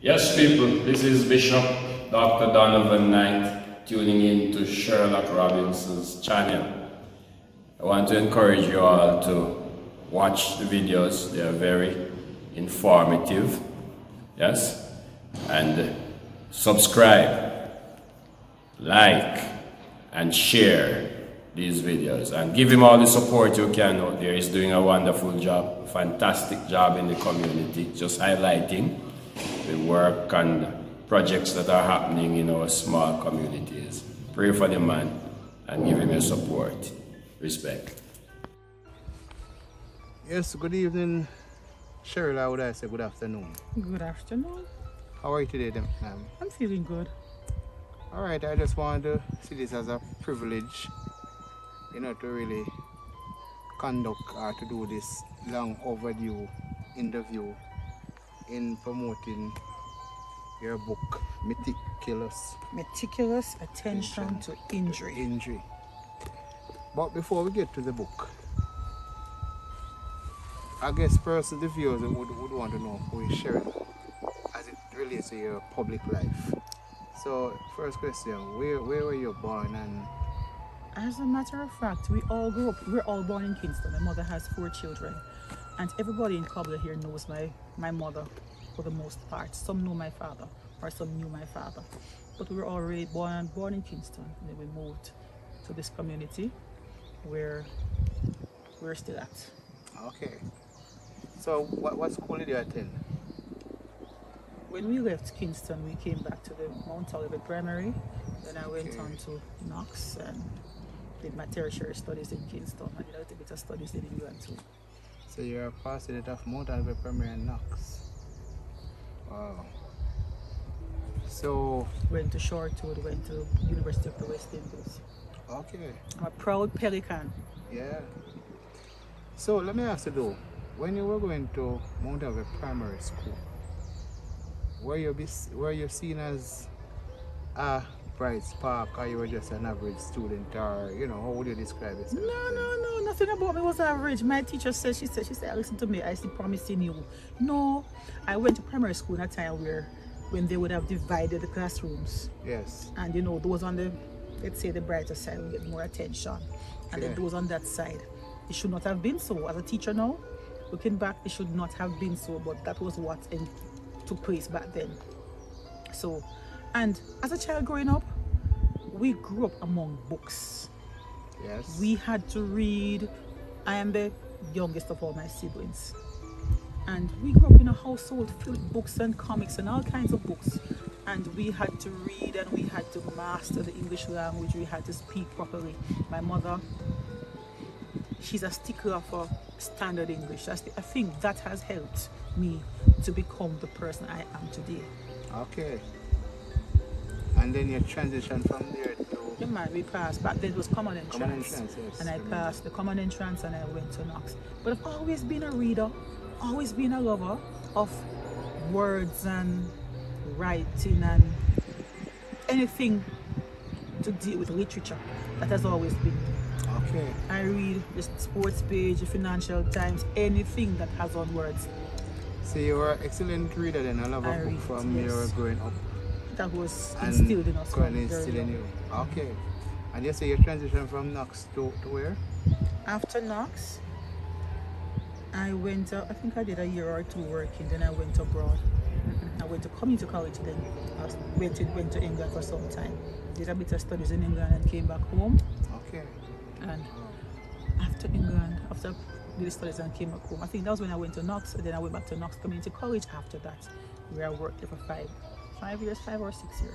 Yes, people, this is Bishop Dr. Donovan Knight tuning in to Sherlock Robinson's channel. I want to encourage you all to watch the videos. They are very informative. Yes? And subscribe, like, and share these videos. And give him all the support you can out there. He's doing a wonderful job, fantastic job in the community, just highlighting the work and projects that are happening in our small communities. Pray for the man and give him your support. Respect. Yes, good evening, Cheryl. How would I say good afternoon? Good afternoon. How are you today, ma'am? I'm feeling good. All right, I just wanted to see this as a privilege, to really conduct or to do this long overdue interview in promoting your book, Meticulous. Meticulous attention to injury. But before we get to the book, I guess first the viewers would want to know who is Cheryl as it relates to your public life. So, first question, where were you born? And As a matter of fact, we're all born in Kingston. My mother has 4 children. And everybody in Kabla here knows my mother for the most part. Some know my father, or some knew my father. But we were already born in Kingston. And then we moved to this community where we're still at. okay. So, what school did you attend? When we left Kingston, we came back to the Mount Olivet Primary. Then I went Okay. on to Knox and did my tertiary studies in Kingston. I did a little bit of studies in England too. So, you're a passing of Mount Olivet Primary and Knox. Wow. So, Went to Shortwood, went to University of the West Indies. okay. I'm a proud Pelican. Yeah. So, let me ask you though, when you were going to Mount Olivet Primary School, were you seen as a bright spark, or you were just an average student, or how would you describe yourself? No, nothing about me was average. My teacher said, she said, listen to me, I see promise in you. No, I went to primary school in a time when they would have divided the classrooms. Yes. And those on the, let's say the brighter side will get more attention. And then Yeah. those on that side, it should not have been so. As a teacher now, looking back, it should not have been so, but that was what took place back then. So, and as a child growing up, we grew up among books. Yes. We had to read. I am the youngest of all my siblings. And we grew up in a household filled with books and comics and all kinds of books. And we had to read and we had to master the English language. We had to speak properly. My mother, she's a stickler for standard English. I think that has helped me to become the person I am today. Okay. And then you transition from there to Yeah, man, we passed. Back then it was common entrance. Common entrance, yes. And I passed the common entrance and I went to Knox. But I've always been a reader, always been a lover of words and writing and anything to deal with literature. That has always been. Okay. I read the sports page, the Financial Times, anything that has on words. So you were an excellent reader then, I love a I book read, from yes. your growing up. That was And instilled in us. from currently very instilled in young. you. Okay. And you say you transition from Knox to where? After Knox, I went, I think I did a year or 2 working, then I went abroad. I went to community college then. I went to England for some time. Did a bit of studies in England and came back home. Okay. And after England, after did the studies and came back home, I think that was when I went to Knox. And then I went back to Knox Community College after that, where I worked there for 5 or 6 years.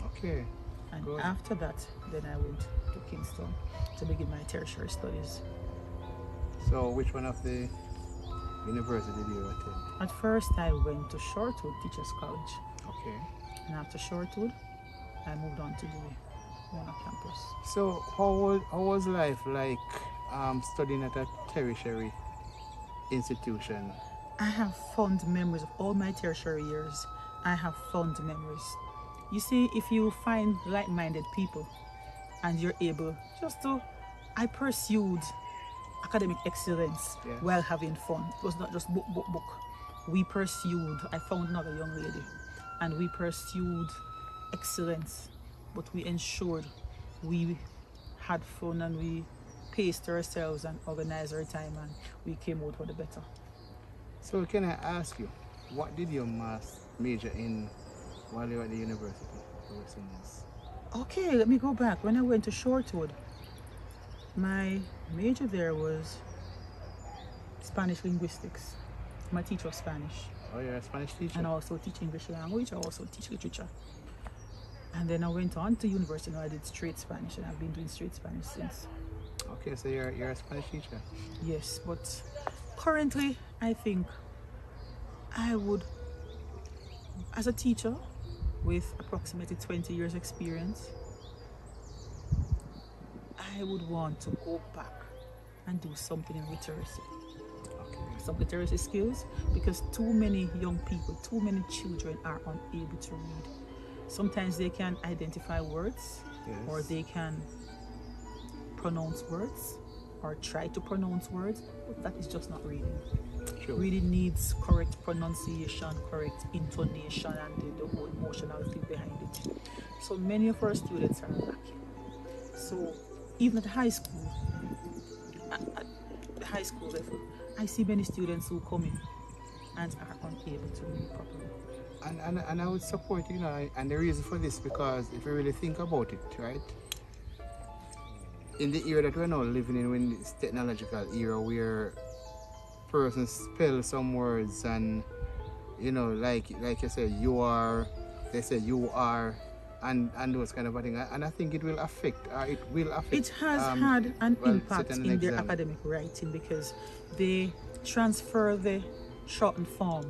Okay. And Good. after that, then I went to Kingston to begin my tertiary studies. So which one of the university did you attend? At first, I went to Shortwood Teachers College, Okay. and after Shortwood, I moved on to the Warner campus. So how was life like studying at a tertiary institution? I have fond memories of all my tertiary years. I have fond memories. You see, if you find like-minded people and you're able just to, I pursued academic excellence Yes. while having fun. It was not just book. We pursued, I found another young lady and we pursued excellence, but we ensured we had fun and we paced ourselves and organized our time, and we came out for the better. So can I ask you, what did your major in while you were at the university? You were saying this. Okay, let me go back. When I went to Shortwood, my major there was Spanish linguistics. I'm a teacher of Spanish. Oh, you're a Spanish teacher? And I also teach English language. I also teach literature. And then I went on to university and I did straight Spanish, and I've been doing straight Spanish since. Okay, so you're a Spanish teacher? Yes, but currently I think I would, as a teacher with approximately 20 years experience, I would want to go back and do something in literacy. Some literacy skills, because too many young people, too many children are unable to read. Sometimes they can identify words, Yes. or they can pronounce words or try to pronounce words, but that is just not reading. Sure. Reading needs correct pronunciation, correct intonation, and the whole emotional thing behind it. So many of our students are lacking. So even at high school, at the high school level, I see many students who come in and are unable to read properly. And I would support, you know, and the reason for this, because if you really think about it, right? In the era that we're now living in, when this technological era where persons spell some words and, you know, like you said, you are, they say you are, and those kind of things. And I think it will affect, It has had an impact certain in their exam. academic writing, because they transfer the shortened form,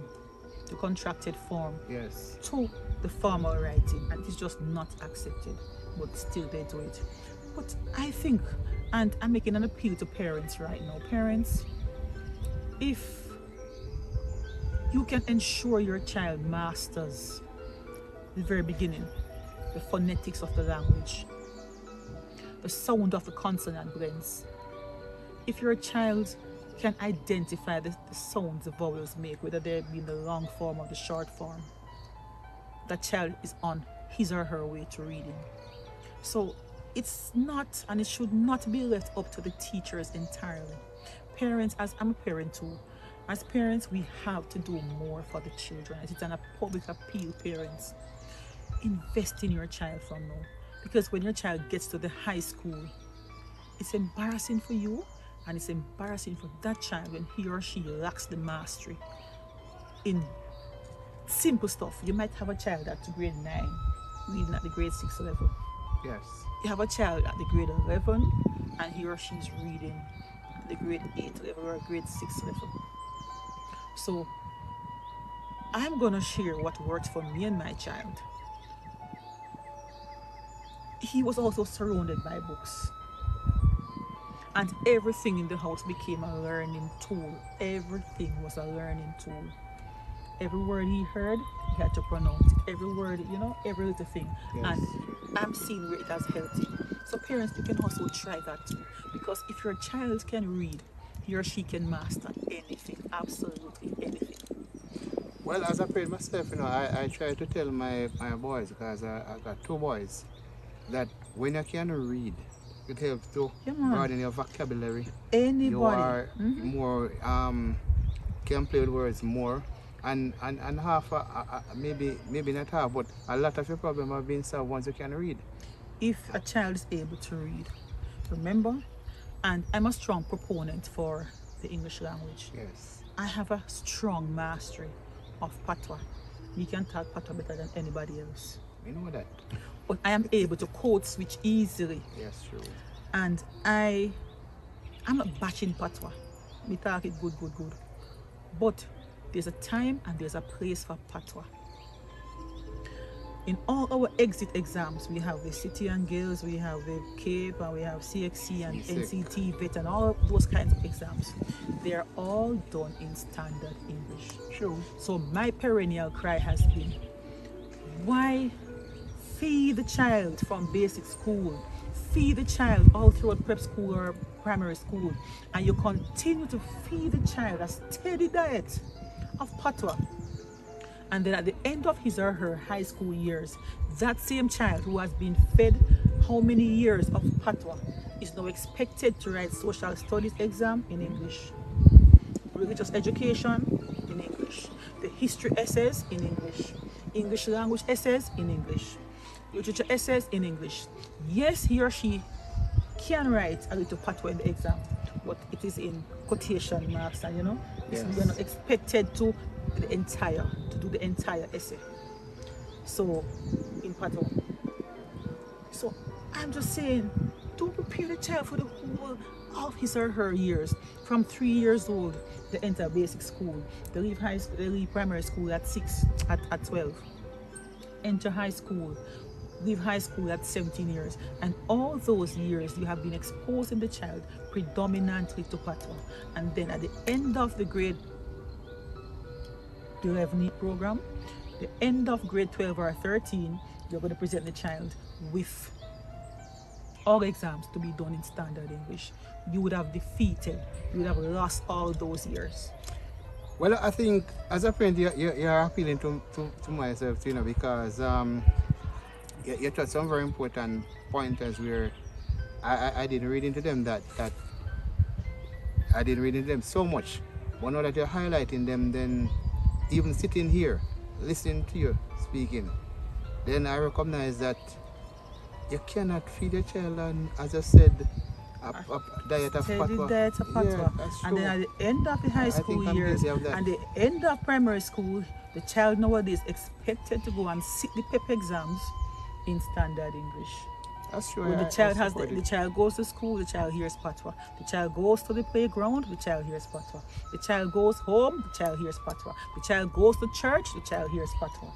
the contracted form, Yes. to the formal writing, and it's just not accepted, but still they do it. But I think, and I'm making an appeal to parents right now, parents, if you can ensure your child masters the very beginning, the phonetics of the language, the sound of the consonant blends, if your child can identify the sounds the vowels make, whether they be in the long form or the short form, that child is on his or her way to reading. So it's not, and it should not be left up to the teachers entirely. Parents, as I'm a parent too, as parents we have to do more for the children. It's a public appeal, parents. Invest in your child from now, because when your child gets to the high school, it's embarrassing for you, and it's embarrassing for that child when he or she lacks the mastery in simple stuff. You might have a child at grade 9 reading at the grade 6 level. Yes. You have a child at the grade 11 and he or she is reading at the grade 8 level or grade 6 level. So I'm gonna share what worked for me and my child. He was also surrounded by books, and everything in the house became a learning tool. Everything was a learning tool. Every word he heard, he had to pronounce it. Every word, you know, every little thing. Yes. And I'm seeing where it has helped him. So parents, you can also try that too. Because if your child can read, he or she can master anything, absolutely anything. Well, as a parent myself, you know, I try to tell my boys, because I got 2 boys, that when you can read, it helps to Yeah, man. broaden your vocabulary. Anybody. You are more, can play with words more. And half, maybe not half, but a lot of your problem have been solved once you can read. If a child is able to read, remember, and I'm a strong proponent for the English language. Yes. I have a strong mastery of patois. You can talk patois better than anybody else. You know that. But I am able to code switch easily. Yes, true. And I'm not batching patois. Me talk it good. But there's a time and there's a place for patois. In all our exit exams, we have the City and Guilds, we have the CAPE, and we have CXC and NCT, VET, and all of those kinds of exams. They're all done in standard English. True. So my perennial cry has been, why feed the child from basic school, feed the child all throughout prep school or primary school, and you continue to feed the child a steady diet of patois, And then at the end of his or her high school years, that same child who has been fed how many years of patois is now expected to write social studies exam in English, religious education in English, the history essays in English, English language essays in English, literature essays in English. Yes, he or she can write a little patois in the exam, but it is in quotation marks, and Yes. you're not expected to do the entire essay. So in patois. So I'm just saying, don't prepare the child for the whole of his or her years. From 3 years old, they enter basic school. They leave they leave primary school at 12. Enter high school. Leave high school at 17 years. And all those years you have been exposing the child predominantly to patois. And then at the end of the grade 11 program, the end of grade 12 or 13, you're going to present the child with all exams to be done in standard English. You would have lost all those years. Well, I think as a parent, you're appealing to myself, because you touched some very important pointers where I didn't read into them that I didn't read into them so much. But now that you're highlighting them, then even sitting here, listening to you speaking, then I recognize that you cannot feed a child, and as I said, a diet of patois. Diet of patois. Yeah, that's true. And then at the end of the high school years and the end of primary school, the child nowadays expected to go and sit the PEP exams in standard English. That's true. When the child goes to school, the child hears patois. The child goes to the playground, the child hears patois. The child goes home, the child hears patois. The child goes to church, the child hears patois.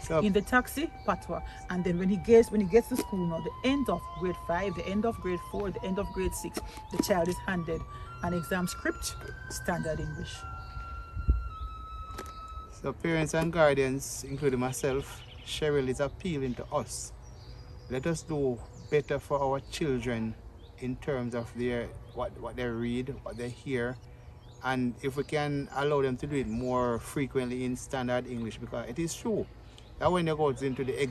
So, in the taxi, patois. And then when he gets to school now, the end of grade 5, the end of grade 4, the end of grade 6, the child is handed an exam script, standard English. So parents and guardians, including myself, Cheryl, is appealing to us. Let us do better for our children in terms of what they read, what they hear, and if we can allow them to do it more frequently in standard English, because it is true that when they go into the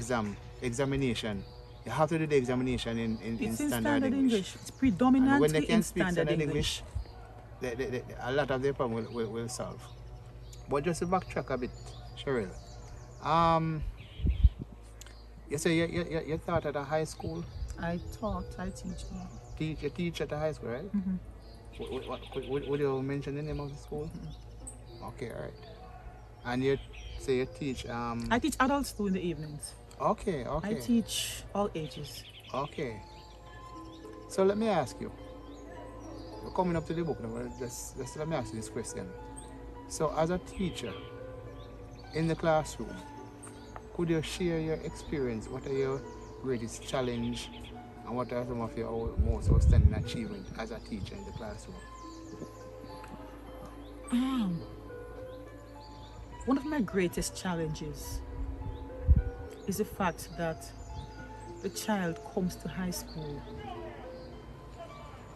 examination, you have to do the examination in standard English. It's predominantly and when they can in speak standard English. a lot of their problem will solve. But just to backtrack a bit, Cheryl, you say you taught at a high school? I teach now. You teach at a high school, right? Mm-hmm. Would you mention the name of the school? Mm-hmm. Okay, all right. And you say you teach... I teach adults too in the evenings. Okay. I teach all ages. Okay. So let me ask you. We're coming up to the book now. Just let me ask you this question. So as a teacher in the classroom, could you share your experience? What are your greatest challenge and what are some of your most outstanding achievements as a teacher in the classroom? One of my greatest challenges is the fact that the child comes to high school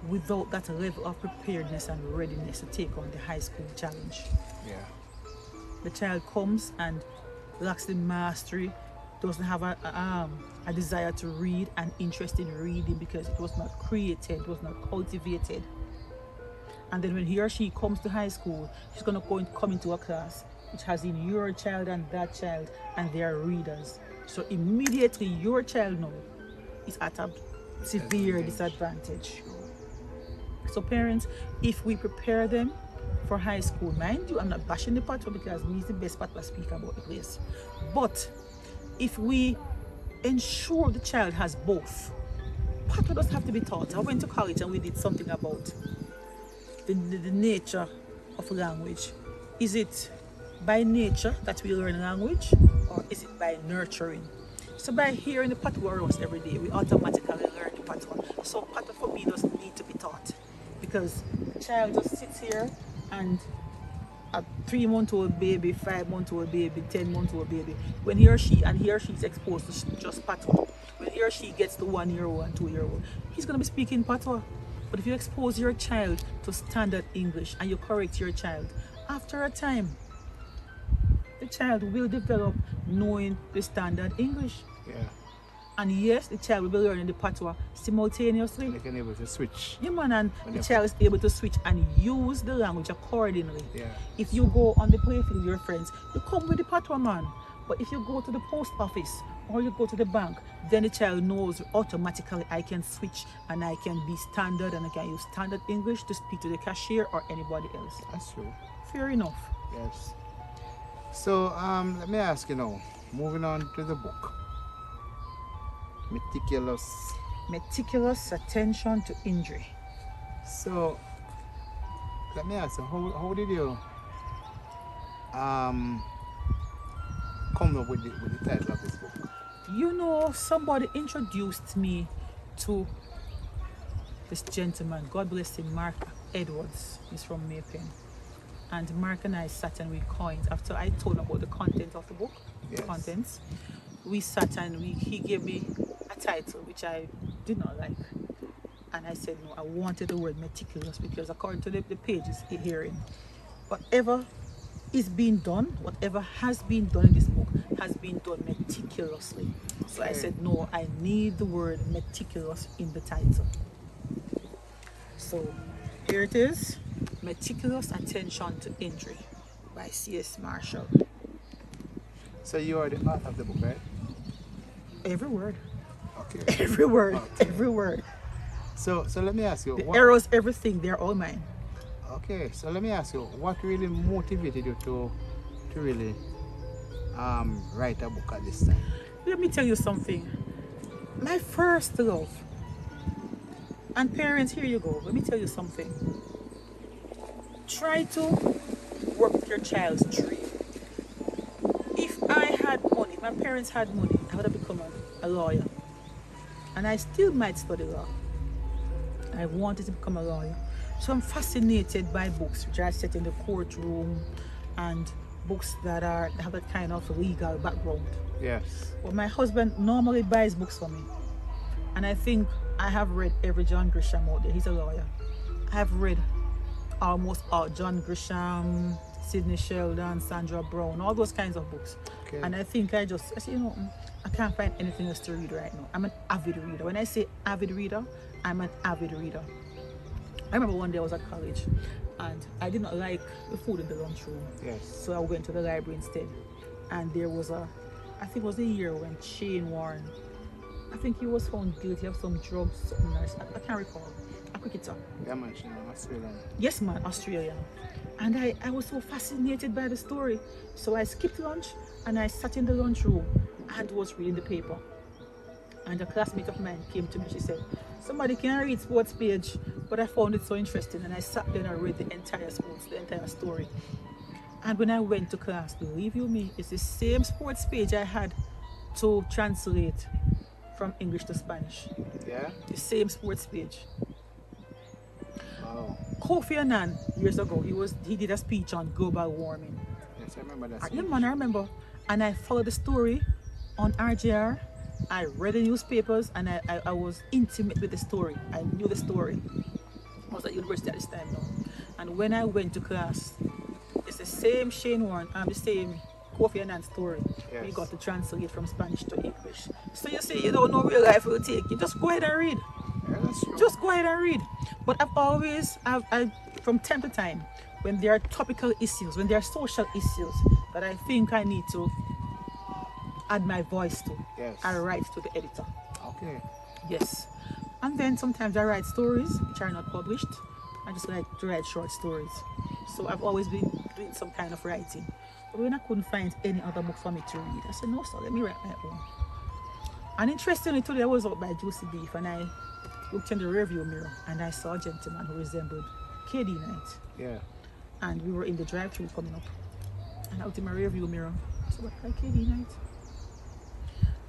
without that level of preparedness and readiness to take on the high school challenge. Yeah. The child comes and lacks the mastery, doesn't have a desire to read and interest in reading because it was not created, it was not cultivated. And then when he or she comes to high school, she's going to come into a class which has in your child and that child, and they are readers. So immediately your child now is at a severe disadvantage. So parents, if we prepare them for high school, mind you, I'm not bashing the patois because me is the best patois speaker about the place. But if we ensure the child has both, patois doesn't have to be taught. I went to college and we did something about the nature of language. Is it by nature that we learn language, or is it by nurturing? So by hearing the patois around every day, we automatically learn the patois. So patois for me doesn't need to be taught, because the child just sits here and a 3-month-old baby, 5-month-old baby, 10-month-old baby, when he or she is exposed to just patois, when he or she gets to 1-year-old and 2-year-old, he's going to be speaking patois. But if you expose your child to standard English and you correct your child, after a time, the child will develop knowing the standard English. Yeah. And yes, the child will be learning the patois simultaneously. They can able to switch. Yeah, man, and the Whenever. child is able to switch and use the language accordingly. Yeah. If you go on the playfield with your friends, you come with the patois, man. But if you go to the post office or you go to the bank, then the child knows automatically I can switch and I can be standard and I can use standard English to speak to the cashier or anybody else. That's true. Fair enough. Yes. So let me ask you now, moving on to the book. Meticulous. Meticulous attention to injury. So let me ask you, how did you come up with the title of this book? You know, somebody introduced me to this gentleman, God bless him, Mark Edwards. He's from Maypen. And Mark and I sat and we coined, after I told him about the content of the book, Yes. the contents, we sat and he gave me a title which I did not like. And I said, no, I wanted the word meticulous because according to the pages herein, whatever is being done, whatever has been done in this book has been done meticulously. So I Okay. said, no, I need the word meticulous in the title. So here it is, Meticulous Attention to Injury by C.S. Marshall. So you are the author of the book, right? Every word, Okay. every word, Okay. every word. So let me ask you, The errors, everything, they're all mine. okay, so let me ask you, what really motivated you to really write a book at this time? Let me tell you something. My first love, and parents, here you go. Let me tell you something. Try to work with your child's dream. If I had money, if my parents had money, I would have become a lawyer. And I still might study law. I wanted to become a lawyer. So I'm fascinated by books which are set in the courtroom and books that have that kind of legal background. Yes. Well, my husband normally buys books for me. And I think I have read every John Grisham out there. He's a lawyer. I have read almost all John Grisham, Sidney Sheldon, Sandra Brown, all those kinds of books. Okay. And I think I said, you know, I can't find anything else to read right now. I'm an avid reader. When I say avid reader, I'm an avid reader. I remember one day I was at college and I did not like the food in the lunchroom. Yes. So I went to the library instead. And there was I think it was the year when Shane Warren, I think he was found guilty of some drugs, something else. I can't recall. A cricketer. Yeah, man, you know, Australian. Yes, man, Australian. And I was so fascinated by the story. So I skipped lunch and I sat in the lunchroom and was reading the paper. And a classmate of mine came to me. She said, somebody can read sports page, but I found it so interesting. And I sat there and I read the entire story. And when I went to class, believe you me, it's the same sports page I had to translate from English to Spanish. Yeah? The same sports page. Wow. Kofi Annan, years ago, he did a speech on global warming. Yes, I remember that. Yeah, speech. man, I remember. And I followed the story on RJR. I read the newspapers and I was intimate with the story. I knew the story. I was at university at this time now. And when I went to class, it's the same Shane Warren and the same Kofi Annan story. Yes. We got to translate from Spanish to English. So you say you don't know real life will take you. Just go ahead and read. Yeah, that's true. Just go ahead and read. But I've always, from time to time, when there are topical issues, when there are social issues that I think I need to add my voice to, Yes. I write to the editor. Okay. Yes. And then sometimes I write stories which are not published. I just like to write short stories. So I've always been doing some kind of writing. But when I couldn't find any other book for me to read, I said, no, sir, let me write my own. And interestingly, today I was out by Juicy Beef and I looked in the rearview mirror and I saw a gentleman who resembled KD Knight. Yeah. And we were in the drive-thru coming up. And I looked in my rearview mirror. I said, what, like KD Knight?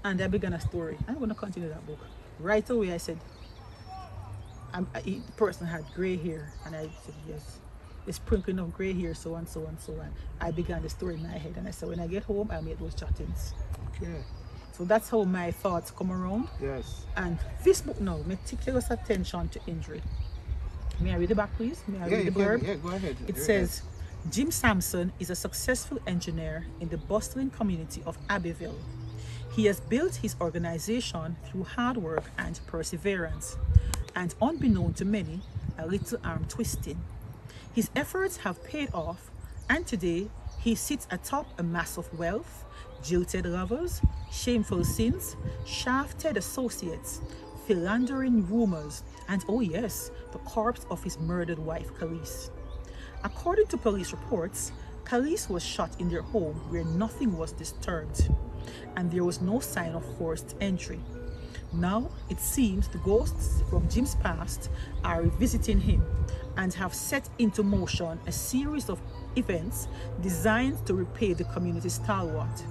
And I began a story. I'm going to continue that book. Right away, I said, the person had gray hair. And I said, yes, a sprinkling of gray hair, so on, so on, so on. I began the story in my head. And I said, when I get home, I'll make those jottings. Okay. So that's how my thoughts come around. Yes. And this book now, Meticulous Attention to Injury. May I read the back, please? May I read the you can. blurb? Yeah, go ahead. It Read says, Jim Sampson is a successful engineer in the bustling community of Abbeville. He has built his organization through hard work and perseverance, and unbeknown to many, a little arm twisting. His efforts have paid off, and today he sits atop a mass of wealth, jilted lovers, shameful sins, shafted associates, philandering rumors, and oh yes, the corpse of his murdered wife, Khalees. According to police reports, Khalees was shot in their home where nothing was disturbed, and there was no sign of forced entry. Now, it seems the ghosts from Jim's past are revisiting him and have set into motion a series of events designed to repay the community stalwart.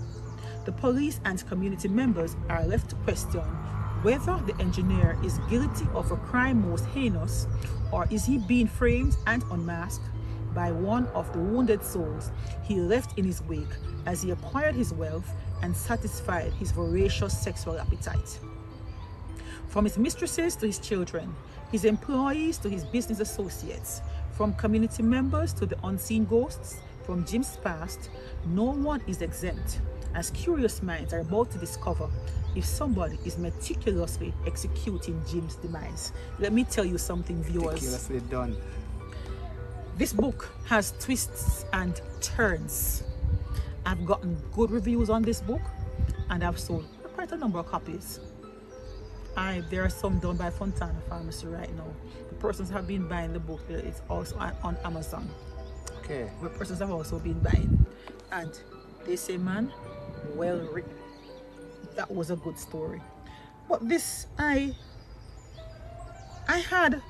The police and community members are left to question whether the engineer is guilty of a crime most heinous, or is he being framed and unmasked by one of the wounded souls he left in his wake as he acquired his wealth and satisfied his voracious sexual appetite. From his mistresses to his children, his employees to his business associates, from community members to the unseen ghosts from Jim's past, no one is exempt, as curious minds are about to discover if somebody is meticulously executing Jim's demise. Let me tell you something, viewers. Meticulously done. This book has twists and turns. I've gotten good reviews on this book, and I've sold quite a number of copies. There are some done by Fontana Pharmacy right now. The persons have been buying the book. It's also on Amazon. Okay. The persons have also been buying, and they say, man, well written. That was a good story. But this, I had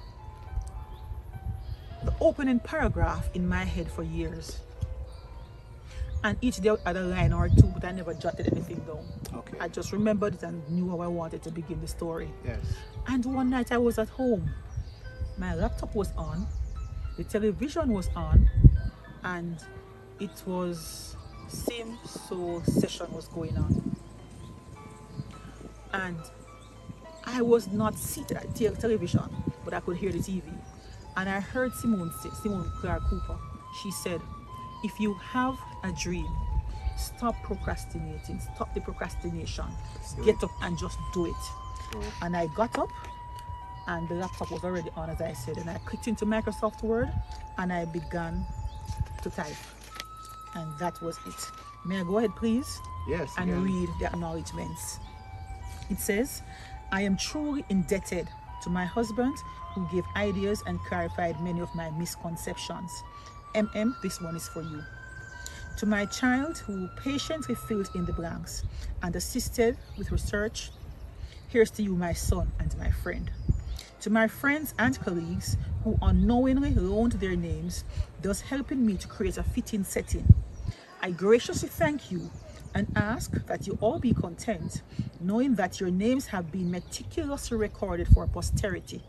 the opening paragraph in my head for years, and each day I had a line or two, but I never jotted anything down. Okay. I just remembered it and knew how I wanted to begin the story. Yes. And one night I was at home, my laptop was on, the television was on, and it was same soul session was going on, and I was not seated at the television, but I could hear the TV. And I heard Simone Clark Cooper. She said, if you have a dream, stop procrastinating, stop the procrastination, get up and just do it. And I got up, and the laptop was already on, as I said, and I clicked into Microsoft Word and I began to type, and that was it. May I go ahead, please? Yes. And again. read the acknowledgements. It says, I am truly indebted to my husband who gave ideas and clarified many of my misconceptions. This one is for you. To my child who patiently filled in the blanks and assisted with research, here's to you, my son and my friend. To my friends and colleagues who unknowingly loaned their names, thus helping me to create a fitting setting, I graciously thank you and ask that you all be content, knowing that your names have been meticulously recorded for posterity.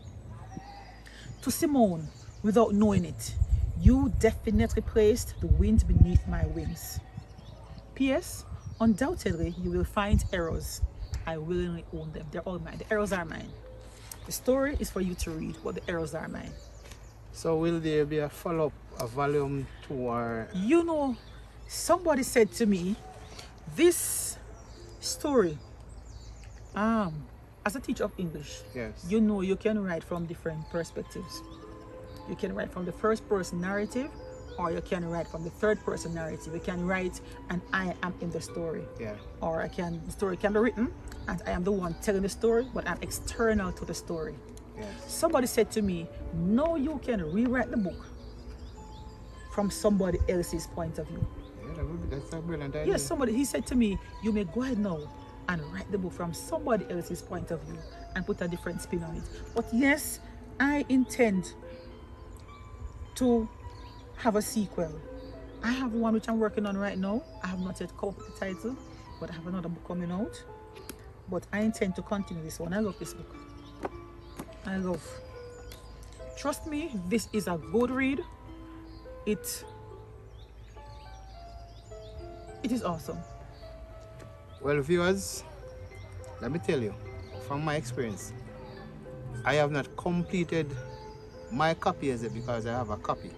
To Simone, without knowing it, you definitely placed the wind beneath my wings. P.S. Undoubtedly, you will find errors. I willingly own them. They're all mine. The errors are mine. The story is for you to read, but the errors are mine. So will there be a follow-up, a volume 2, or? You know, somebody said to me, this story, as a teacher of English, Yes. you know you can write from different perspectives. You can write from the first person narrative, or you can write from the third person narrative. You can write and I am in the story. Yeah. Or the story can be written and I am the one telling the story, but I'm external to the story. Yes. Somebody said to me, no, you can rewrite the book from somebody else's point of view. Yeah, that's a brilliant idea. Yes, he said to me, you may go ahead now and write the book from somebody else's point of view and put a different spin on it. But yes, I intend to have a sequel. I have one which I'm working on right now. I have not yet come up with the title, but I have another book coming out. But I intend to continue this one. I love this book. Trust me, this is a good read. It is awesome. Well, viewers, let me tell you, from my experience, I have not completed my copy as yet because I have a copy.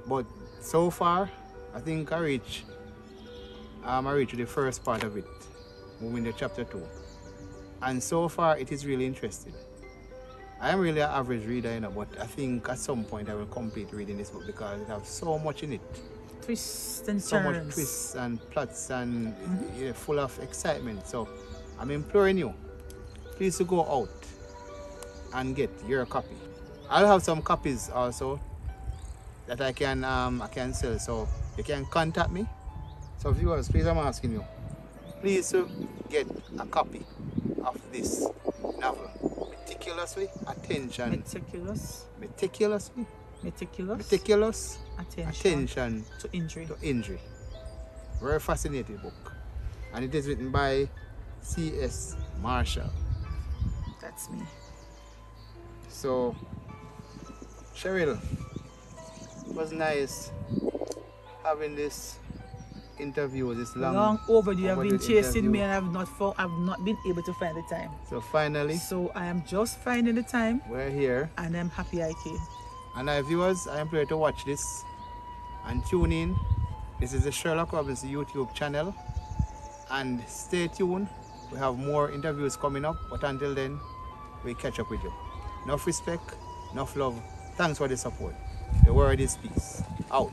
But so far, I think I reached the first part of it, moving to chapter 2. And so far, it is really interesting. I am really an average reader, you know, but I think at some point I will complete reading this book because it has so much in it. Twists and So turns. much twists and plots and full of excitement. So I'm imploring you, please to go out and get your copy. I'll have some copies also that I can sell, so you can contact me. So viewers, please, I'm asking you, please to get a copy of this novel. Meticulously, attention. Meticulous. Meticulously, Meticulous. meticulous Attention. attention To injury. to injury. Very fascinating book. And it is written by C.S. Marshall. That's me. So, Cheryl, it was nice having this interview, this Long overdue. You've been chasing interview. me and I've not been able to find the time. So finally, So I am just finding the time we're here. and I'm happy I came. And our viewers, I implore you to watch this and tune in. This is the Sherlock Robinson YouTube channel. And stay tuned. We have more interviews coming up. But until then, we catch up with you. Enough respect, enough love. Thanks for the support. The word is peace. Out.